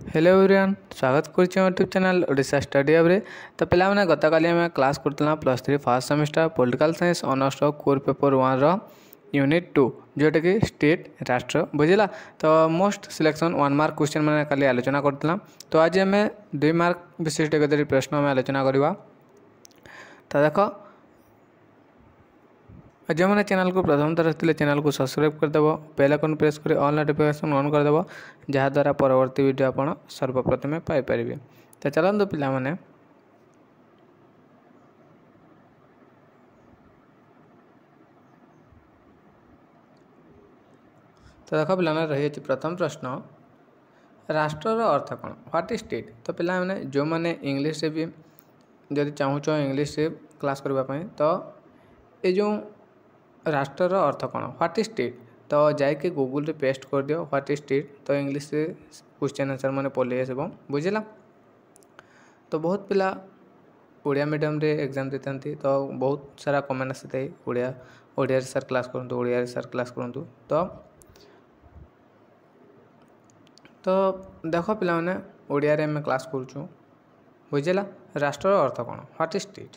Hello everyone, स्वागत करुच्ची YouTube channel Odisha study hub रे। तो पे गत काली आम क्लास करते +3 first semester political science honours core paper 1 रो यूनिट 2 जोटा कि स्टेट राष्ट्र बुझला। तो मोस्ट सिलेक्शन 1 मार्क क्वेश्चन मैंने काली आलोचना करता। तो आज आम 2 मार्क विशिष्ट एक प्रश्न आम आलोचना करवा। तो देख जो मैंने चैनल को प्रथम थर थे चैनल को सब्सक्राइब करदेव, बेल आइकन प्रेस कर ऑल नोटिफिकेशन ऑन करदेव, जहाँद्वारा परवर्ती वीडियो आप सर्वप्रथमे पाइपर। तो चलते पिला माने तो देख पे रही प्रथम प्रश्न, राष्ट्र अर्थ कौन, व्हाट इज स्टेट। तो पिला माने जो मैंने इंग्लिश से भी जदि चाहूच इंग्लिश से क्लास करने तो ये जो राष्ट्र अर्थ कौन, व्हाट इज स्टेट, तो जाके गूगल रे पेस्ट कर दियो व्हाट इज स्टेट। तो इंग्लिश से क्वेश्चन आंसर मैंने पलि आस बुझला। तो बहुत पिला ओडिया मीडियम रे एग्जाम देते तो बहुत सारा कमेंट आसी था ओडिया सर क्लास करूँ, ओडिया सर क्लास करूँ। तो देख पिला माने ओडिया रे मैं क्लास करूँ बुझला। राष्ट्र अर्थ कौन, व्हाट इज स्टेट।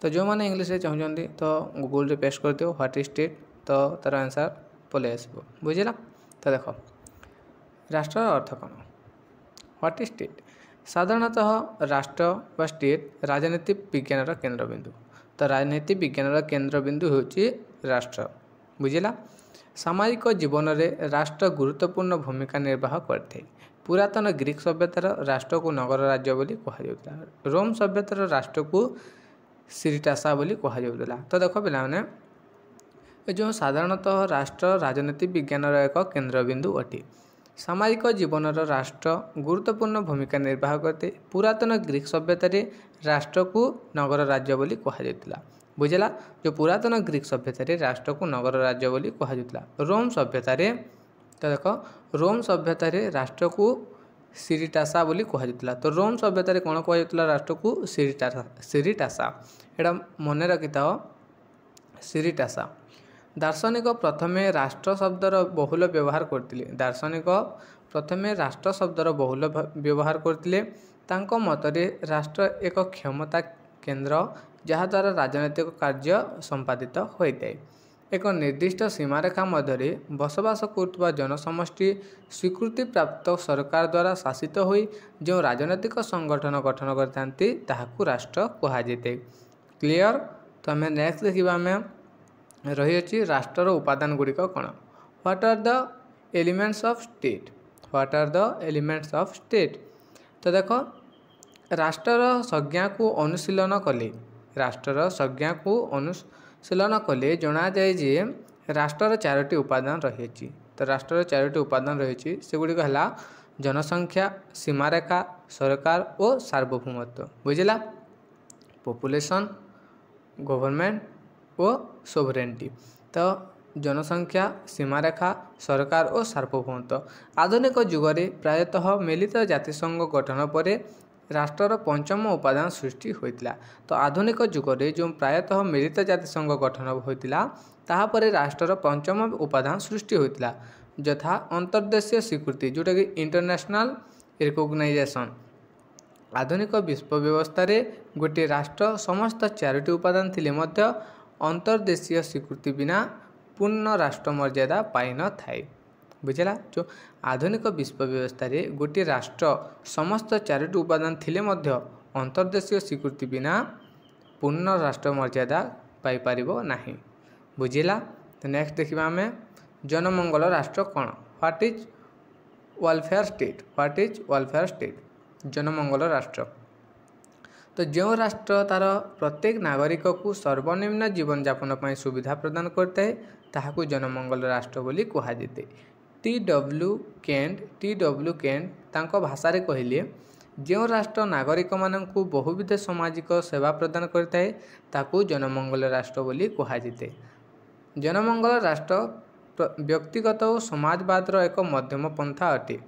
तो जो मैंने इंग्लिश से चाहते तो गूगल रे पेस्ट कर दियो व्हाट इज स्टेट, तो तार आंसर पलि आस बुझला। तो देख राष्ट्र अर्थ कौन, व्हाट इज स्टेट। साधारणतः राष्ट्र व स्टेट राजनीति विज्ञान केन्द्रबिंदु। तो राजनीति विज्ञान केन्द्रबिंदु होची राष्ट्र बुझला। सामाजिक जीवन में राष्ट्र गुरुत्वपूर्ण भूमिका निर्वाह करते। पुरातन ग्रीक सभ्यतार राष्ट्र को नगर राज्य बोली कहुला। रोम सभ्यतार राष्ट्र को सिरिटासा बोली कहुला। तो देख पे जो साधारणतः राष्ट्र राजनीति विज्ञान एक केन्द्रबिंदु अटे। सामाजिक जीवन राष्ट्र गुरुत्वपूर्ण भूमिका निर्वाह करते। पुरातन ग्रीक सभ्यतार राष्ट्र को नगर राज्य बोली कहुला बुझला। जो पुरातन ग्रीक सभ्यतार राष्ट्र को नगर राज्य बोली कहुला। रोम सभ्यतार तो देख रोम सभ्यतार राष्ट्र को सिरिटासा बोली कहुला। तो रोम सभ्यतार कौन कहुला राष्ट्र को सिरिटासा एटा मन रखि था सिरिटासा। दार्शनिक प्रथमे राष्ट्र शब्दर बहुल व्यवहार करते। दार्शनिक प्रथमे राष्ट्र शब्दर बहुल व्यवहार करते। तांको मतरे राष्ट्र एक क्षमता केन्द्र जहाँद्वारा राजनैतिक कार्य संपादित होता है। एक निर्दिष्ट सीमारेखा मध्य बसवास करुवा जनसमष्टि स्वीकृति प्राप्त सरकार द्वारा शासित होई जो राजनैतिक संगठन गठन करते राष्ट्र कहुए। क्लियर। तो आम नेक्स्ट देखा आम रही अच्छी राष्ट्र उपादान गुड़िक कौन, what are the elements of state. What are the elements of state. तो देख राष्ट्र संज्ञा को अनुशीलन कले, राष्ट्र संज्ञा को अनुशीलन कले जना जाए जे राष्ट्र 4टी उपादान रही। तो राष्ट्र 4टी उपादान रही सेगुड़िक है जनसंख्या, सीमारेखा, सरकार और सार्वभौमत्व बुझला। पॉपुलेशन, गवर्नमेंट और सोवरेनिटी। तो जनसंख्या, सीमारेखा, सरकार और सार्वभौमत्व। आधुनिक जुगरे प्रायतः मिलित जातिसंघ गठन पर राष्ट्रर पंचम उपादान सृष्टि होता। तो आधुनिक जुगरे जो प्रायतः मिलित जातिसंघ गठन होता तापर राष्ट्रर पंचम उपादान सृष्टि होता यथा अंतर्देशीय स्वीकृति जोटा कि इंटरनेशनल रिकग्नाइजेशन। आधुनिक विश्व व्यवस्था गोटे राष्ट्र समस्त 4टी उपादान थिले मध्य अंतर्देशीय स्वीकृति बिना पूर्ण राष्ट्र मर्यादा पाई न थाए बुझला। जो आधुनिक विश्व व्यवस्था गोटे राष्ट्र समस्त 4टी उपादान थिले मध्य अंतर्देशीय स्वीकृति बिना पूर्ण राष्ट्र मर्यादा पाई पारिबो नाही बुझला। तो नेक्स्ट देखिबा आमे जनमंगल राष्ट्र कौन, what is welfare state. What is welfare state, जनमंगल राष्ट्र। तो जो राष्ट्र तार प्रत्येक नागरिक को सर्वनिम्न जीवन यापन पर सुविधा प्रदान करता है ताहाकू जनमंगल राष्ट्र बोली कहुए। टी.डब्ल्यू. केंट तांको भाषा कहले जो राष्ट्र नागरिक मानू बहुविध सामाजिक सेवा प्रदान करता है ताकू जनमंगल राष्ट्र बोली कहुए। जनमंगल राष्ट्र व्यक्तिगत और समाजवाद एक मध्यम पंथा अटे।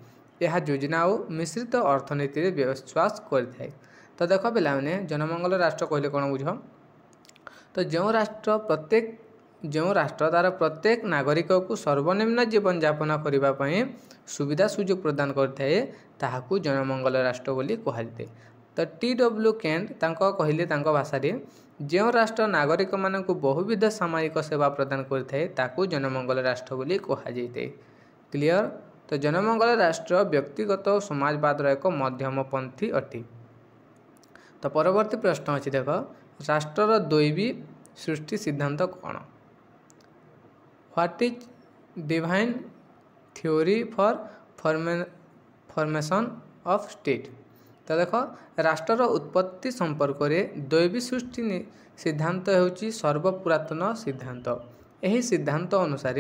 यह योजना और मिश्रित अर्थनीति विश्वास करता। तो देख पे जनमंगल राष्ट्र कहले कौन बुझ। तो जो राष्ट्र प्रत्येक जो राष्ट्र तार प्रत्येक नागरिक को सर्वनिम्न जीवन यापन करने सुविधा सुजोग प्रदान करते ताहाकू जनमंगल राष्ट्र बोली कहुए। तो टी.डब्ल्यू. केंट कहले भाषा जो राष्ट्र नागरिक मान बहुविध सामरिक सेवा प्रदान करता जनमंगल राष्ट्र बोली कहुए। क्लियर। तो जनमंगल राष्ट्र व्यक्तिगत और समाजवाद एक मध्यमपंथी अटे। तो परवर्ती प्रश्न अच्छी देख, राष्ट्रर दैवी सृष्टि सिद्धांत कौन? What is divine theory for formation of state? तो देख, राष्ट्रर उत्पत्ति संपर्क में दैवी सृष्टि सिद्धांत होची सर्वपुरातन सिद्धांत। यही सिद्धांत अनुसार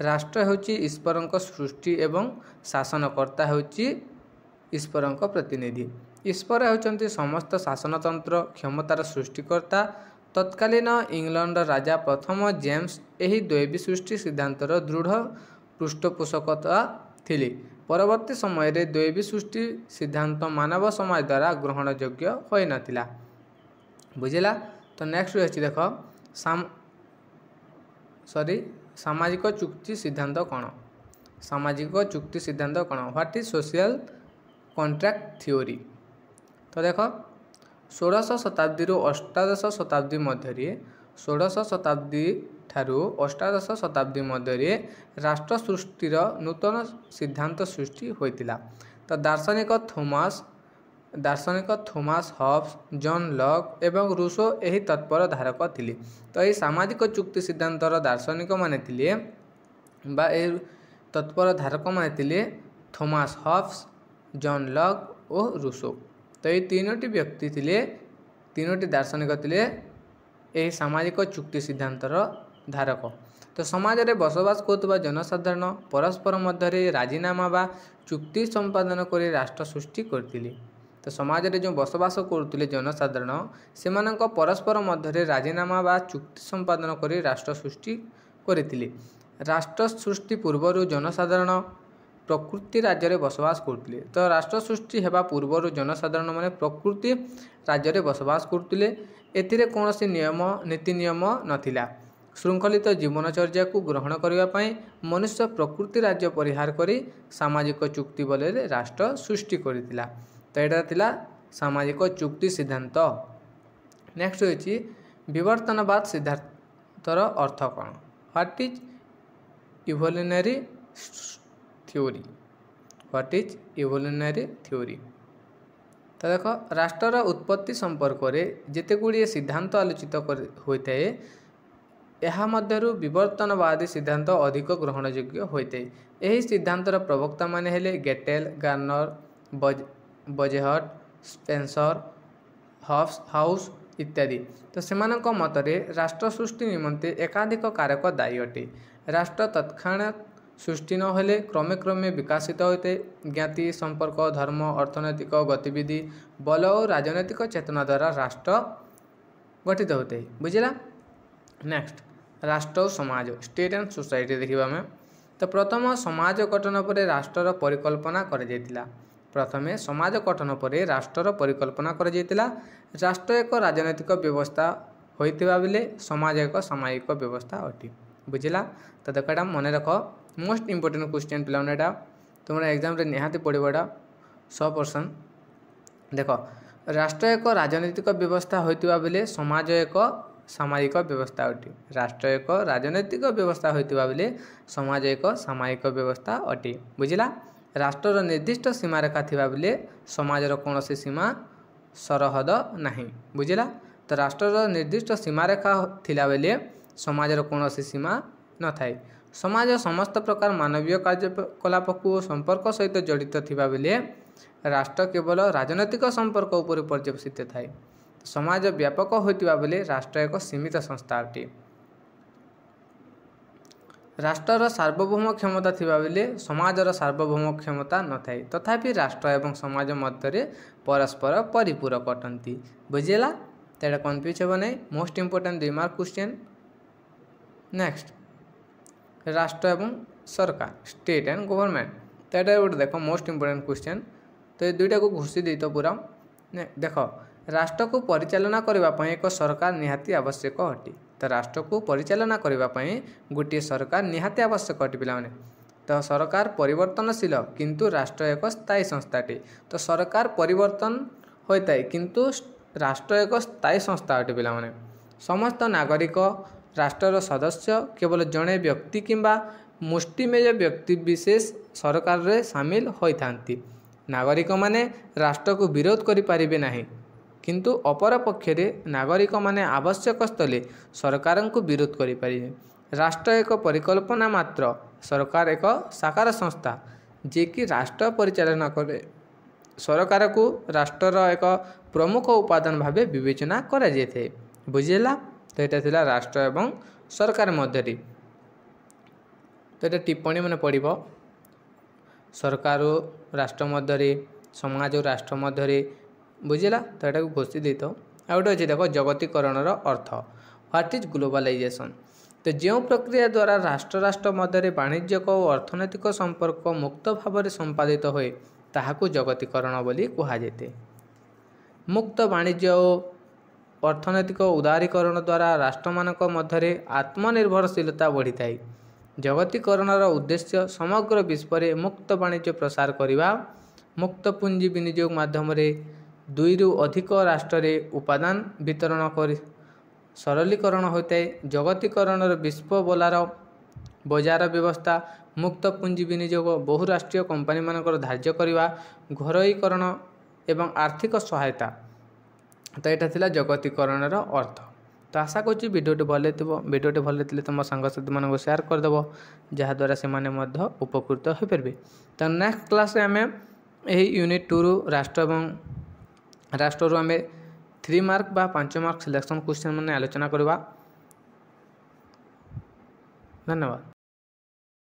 राष्ट्र होची ईश्वरंक सृष्टि एवं शासनकर्ता होची ईश्वरंक प्रतिनिधि। ईश्वर होचंती समस्त शासनतंत्र क्षमतार सृष्टिकर्ता। तत्कालीन इंग्लैंड राजा प्रथम जेम्स यही दैवी सृष्टि सिद्धांतर दृढ़ पृष्ठपोषकता थिले। परवर्ती समय रे दैवी सृष्टि सिद्धांत मानव समाज द्वारा ग्रहण योग्य होई नथिला। बुझिला। तो नेक्स्ट अछि देख, सामाजिक चुक्ति सिद्धांत कौन? सामाजिक चुक्ति सिद्धांत कौन? What is social contract theory? तो देख, 16 शताब्दी रु 18 शताब्दी मध्य 16 शताब्दी ठारू 18 शताब्दी मध्य राष्ट्र सृष्टिर नूतन सिद्धांत सृष्टि होइतिला। तो दार्शनिक थॉमस हॉब्स, जॉन लॉक एवं रूसो यही तत्पर धारक थिले। तो यही सामाजिक चुक्ति सिद्धांतर दार्शनिक माने थिले बा तत्पर धारक माने थिले थॉमस हॉब्स, जॉन लॉक और रूसो। तो ये तीनोटी व्यक्ति थिले, तीनोटी दार्शनिक थिले यही सामाजिक चुक्ति सिद्धांतर धारक। तो समाज रे बसवास करथबा जनसाधारण परस्पर मध्य राजीनामा बा चुक्ति संपादन कर राष्ट्र सृष्टि करथिले। तो समाज रे जो बसवास करुले जनसाधारण से परस्पर मध्य राजीनामा बा चुक्ति संपादन कर राष्ट्र सृष्टि करथिले। राष्ट्र सृष्टि पूर्व जनसाधारण प्रकृति राज्य में बसवास करथिले। तो राष्ट्र सृष्टि हेबा पूर्व जनसाधारण माने प्रकृति राज्य में बसवास करथिले। एथिरे कोनोसी नियम नीति नियम नथिला। श्रृंखलित जीवनचर्या को ग्रहण करने मनुष्य प्रकृति राज्य परिहार करी सामाजिक चुक्ति बल राष्ट्र सृष्टि करथिला। तो यहाँ थिला सामाजिक चुक्ति सिद्धांत। नेक्स्ट होची विवर्तनवाद सिद्धांतर अर्थ कौन? What is evolutionary theory? What is evolutionary theory? तो देख, राष्ट्रर उत्पत्ति संपर्क में जिते गुड़िए सिद्धांत आलोचित होता है यह मध्यरु विवर्तनवादी सिद्धांत अधिक ग्रहण योग्य होता है। यही सिद्धांतर प्रवक्ता माने हेले गेटेल, गार्नर, बजेहट, स्पेंसर, हाउस इत्यादि। तो सेमानक मतरे राष्ट्र सृष्टि निमंते एकाधिक कारक दायी अटे। राष्ट्र तत्क्षणात् सृष्टि न हेले क्रमे क्रमे विकसित होते ज्ञाति, संपर्क, धर्म, अर्थनैतिक गतिविधि, बल और राजनैतिक चेतना द्वारा राष्ट्र गठित होते हैं। बुझिला। नेक्स्ट, राष्ट्र और समाज, स्टेट एंड सोसाइटी देखिबा में। तो प्रथम समाज गठन पर राष्ट्रर परिकल्पना कर जायतिला। प्रथमे समाज गठन पर राष्ट्रर परिकल्पना कर जायतिला। राष्ट्र एक राजनैतिक व्यवस्था होइतिबा बेले समाज एक सामाजिक व्यवस्था अटे। बुझिला। तो देख, एटा मन रख, मोस्ट इंपोर्टेंट क्वेश्चन पिलाने एटा तुम एग्जाम रे निहाती पड़ो 100%। देख, राष्ट्र एक राजनैतिक व्यवस्था होइतिबा बेले समाज एक सामाजिक व्यवस्था अटे। राष्ट्र एक राजनैतिक व्यवस्था होइतिबा बेले समाज एक सामाजिक व्यवस्था अटे। बुझिला। राष्ट्रर निर्दिष्ट सीमा रेखा थिबा बेले समाजर कौनसी सीमा सरहद नाही। बुझिला। तो राष्ट्रर निर्दिष्ट सीमा रेखा थिला बेले समाजर कौनसी सीमा न थाए। समाज समस्त प्रकार मानवीय कार्यकलाप को संपर्क सहित जड़ित थिबा बेले राष्ट्र केवल राजनैतिक संपर्क उपर पर्यवसित थाए। समाज व्यापक होइतिबा बेले राष्ट्र एक सीमित संस्था अटे। राष्ट्रर सार्वभौम क्षमता थिबा बेले समाजर सार्वभौम क्षमता न थाए। तथापि राष्ट्र एवं समाज मध्य परस्पर परिपूरक अटंती। बुझिला। तेरा कन्फ्यूज हेबो नै। Most important 2 mark question. Next, राष्ट्र एवं सरकार, स्टेट एंड गवर्नमेंट। तो ये गोटे देख मोस्ट इंपोर्टेंट क्वेश्चन। तो ये दुईटा को घुसी दी तो पूरा। देख, राष्ट्र को परिचालना करने एक सरकार निहाती आवश्यक अटे। तो राष्ट्र को परिचालना करने गोटे सरकार निहाती आवश्यक अटे पिलाने। तो सरकार परिवर्तनशील किंतु राष्ट्र एक स्थायी संस्थाटे। तो सरकार परिवर्तन होता है किंतु राष्ट्र एक स्थायी संस्था अटे पिलाने। समस्त नागरिक राष्ट्र सदस्य केवल जड़े व्यक्ति किंबा मुष्टिमेय व्यक्ति विशेष सरकार रे सामिल होता। नागरिक माने राष्ट्र को विरोध करें नहीं किंतु अपर पक्षरे नागरिक माने आवश्यक स्थले सरकार को विरोध करें। राष्ट्र एक परिकल्पना मात्र, सरकार एक साकार संस्था जे कि राष्ट्र परिचालना करे। सरकार को राष्ट्र एक प्रमुख उपादान भाव विवेचना करा जाए। बुझेला। तो यहाँ थिला राष्ट्र एवं सरकार मध्य। तो ये टिप्पणी मैंने पढ़ सरकार राष्ट्र मध्य, समाज और राष्ट्र मध्य। बुझेला। तो यहाँ को घोषी दे तो गोटे अच्छे देख जगतीकरण अर्थ व्हाट इज ग्लोबलाइजेशन। तो जो प्रक्रिया द्वारा राष्ट्र राष्ट्र मध्य वाणिज्यिक और अर्थनैतिक संपर्क मुक्त भाव में संपादित हुए ताहाकू जगतीकरण बोली कहुए। मुक्त वाणिज्य और अर्थनैतिक उदारीकरण द्वारा राष्ट्र मानक मध्य आत्मनिर्भरशीलता बढ़ी थाए। जगतीकरण उद्देश्य समग्र विश्व में मुक्त वाणिज्य प्रसार करने, मुक्त पुंजी विनियोग माध्यम दुई रु अधिक राष्ट्र में उपादान वितरण कर सरलीकरण होता है। जगतीकरण विश्व बजार व्यवस्था, मुक्त पुंजी विनियोग, बहुराष्ट्रीय कंपनी मानकर धार्य करवा, घरोईकरण एवं आर्थिक सहायता। तो यहाँ थिला जगतीकरण अर्थ। तो आशा करूँ वीडियोटी भल वीडियोटी भल लगे तुम सांगसाथी मानक शेयर करदेव जहाँद्वारा से उपकृत हो पारे। तो नेक्स्ट क्लास आम यूनिट 2 रु राष्ट्र आम 3 मार्क बा 5 मार्क सिलेक्शन क्वेश्चन मैंने आलोचना करवा। धन्यवाद।